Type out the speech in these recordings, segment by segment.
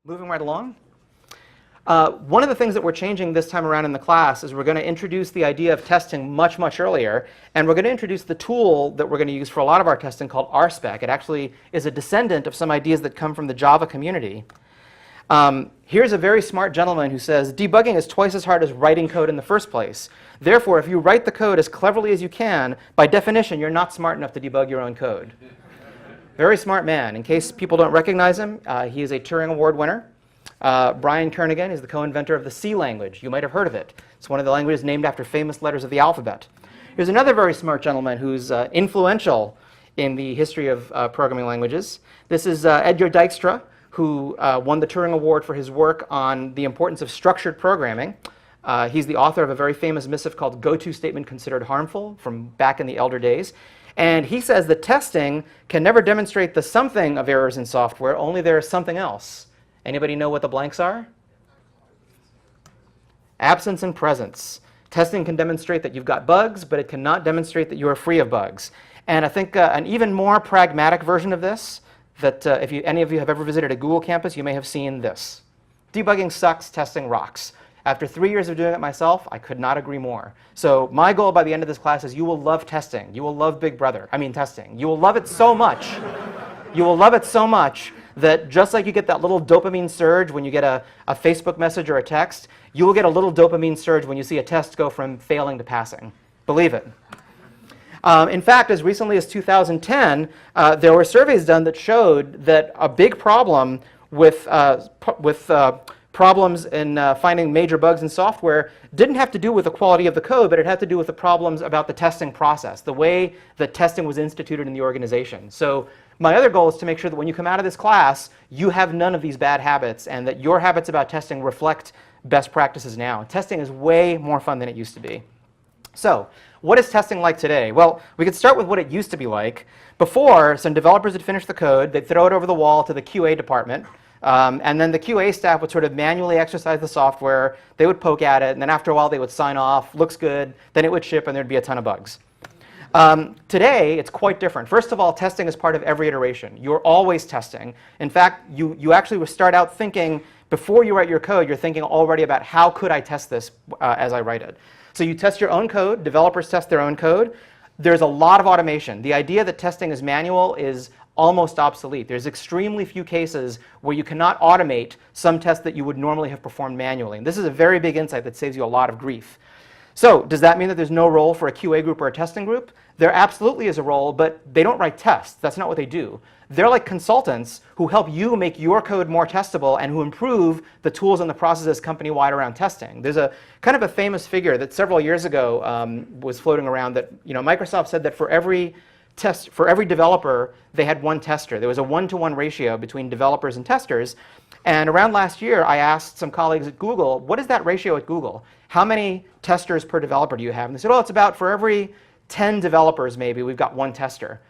Moving right along. One of the things that we're changing this time around in the class is we're going to introduce the idea of testing much, much earlier. And we're going to introduce the tool that we're going to use for a lot of our testing called RSpec. It actually is a descendant of some ideas that come from the Java community. Here's a very smart gentleman who says, debugging is twice as hard as writing code in the first place. Therefore, if you write the code as cleverly as you can, by definition, you're not smart enough to debug your own code. Very smart man. In case people don't recognize him, he is a Turing Award winner. Brian Kernighan is the co-inventor of the C language. You might have heard of it. It's one of the languages named after famous letters of the alphabet. Here's another very smart gentleman who's influential in the history of programming languages. This is Edgar Dijkstra, who won the Turing Award for his work on the importance of structured programming. He's the author of a very famous missive called Go-To Statement Considered Harmful from back in the elder days. And he says that testing can never demonstrate the something of errors in software, only there is something else. Anybody know what the blanks are? Absence and presence. Testing can demonstrate that you've got bugs, but it cannot demonstrate that you are free of bugs. And I think an even more pragmatic version of this, that if any of you have ever visited a Google campus, you may have seen this. Debugging sucks, testing rocks. After 3 years of doing it myself, I could not agree more. So my goal by the end of this class is you will love testing. You will love Big Brother. I mean testing. You will love it so much. You will love it so much that just like you get that little dopamine surge when you get a Facebook message or a text, you will get a little dopamine surge when you see a test go from failing to passing. Believe it. In fact, as recently as 2010, there were surveys done that showed that a big problem with problems in finding major bugs in software didn't have to do with the quality of the code, but it had to do with the problems about the testing process, the way that testing was instituted in the organization. So my other goal is to make sure that when you come out of this class, you have none of these bad habits and that your habits about testing reflect best practices now. Testing is way more fun than it used to be. So what is testing like today? Well, we could start with what it used to be like. Before, some developers would finish the code, they'd throw it over the wall to the QA department, and then the QA staff would sort of manually exercise the software, they would poke at it, and then after a while they would sign off, looks good, then it would ship and there'd be a ton of bugs. Today, it's quite different. First of all, testing is part of every iteration. You're always testing. In fact, you actually would start out thinking, before you write your code, you're thinking already about how could I test this as I write it. So you test your own code, developers test their own code. There's a lot of automation. The idea that testing is manual is almost obsolete. There's extremely few cases where you cannot automate some tests that you would normally have performed manually. And this is a very big insight that saves you a lot of grief. So does that mean that there's no role for a QA group or a testing group? There absolutely is a role, but they don't write tests. That's not what they do. They're like consultants who help you make your code more testable and who improve the tools and the processes company-wide around testing. There's a kind of a famous figure that several years ago was floating around that Microsoft said that for every developer, they had one tester. There was a 1-to-1 ratio between developers and testers. And around last year, I asked some colleagues at Google, what is that ratio at Google? How many testers per developer do you have? And they said, well, it's about for every 10 developers, maybe, we've got one tester.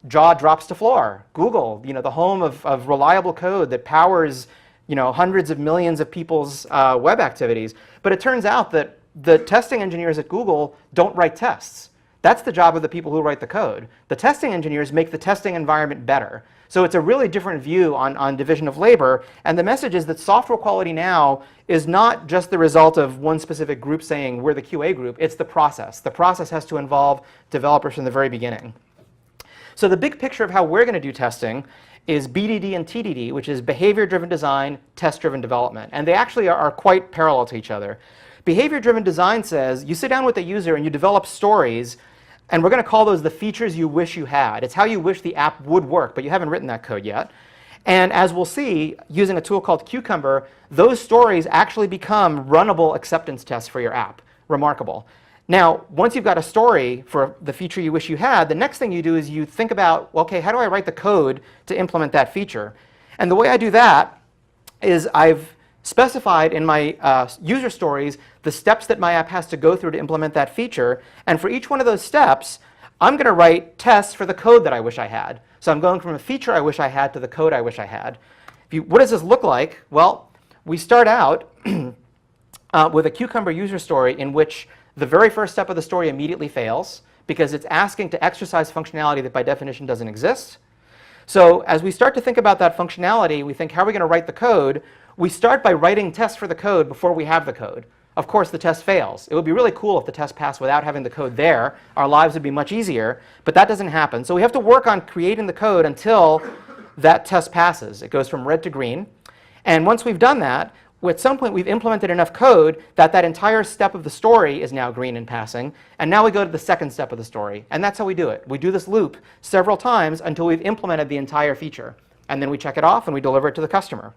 Jaw drops to floor. Google, the home of reliable code that powers hundreds of millions of people's web activities. But it turns out that the testing engineers at Google don't write tests. That's the job of the people who write the code. The testing engineers make the testing environment better. So it's a really different view on division of labor. And the message is that software quality now is not just the result of one specific group saying we're the QA group. It's the process. The process has to involve developers from the very beginning. So the big picture of how we're going to do testing is BDD and TDD, which is behavior-driven design, test-driven development. And they actually are quite parallel to each other. Behavior-driven design says you sit down with the user and you develop stories, and we're going to call those the features you wish you had. It's how you wish the app would work, but you haven't written that code yet. And as we'll see, using a tool called Cucumber, those stories actually become runnable acceptance tests for your app. Remarkable. Now, once you've got a story for the feature you wish you had, the next thing you do is you think about, well, okay, how do I write the code to implement that feature? And the way I do that is I've specified in my user stories the steps that my app has to go through to implement that feature. And for each one of those steps, I'm going to write tests for the code that I wish I had. So I'm going from a feature I wish I had to the code I wish I had. What does this look like? Well, we start out with a Cucumber user story in which the very first step of the story immediately fails because it's asking to exercise functionality that by definition doesn't exist. So as we start to think about that functionality, we think, how are we going to write the code? we start by writing tests for the code before we have the code. Of course, the test fails. It would be really cool if the test passed without having the code there. Our lives would be much easier, but that doesn't happen. So we have to work on creating the code until that test passes. It goes from red to green. And once we've done that, at some point we've implemented enough code that that entire step of the story is now green and passing. And now we go to the second step of the story. And that's how we do it. We do this loop several times until we've implemented the entire feature. And then we check it off and we deliver it to the customer.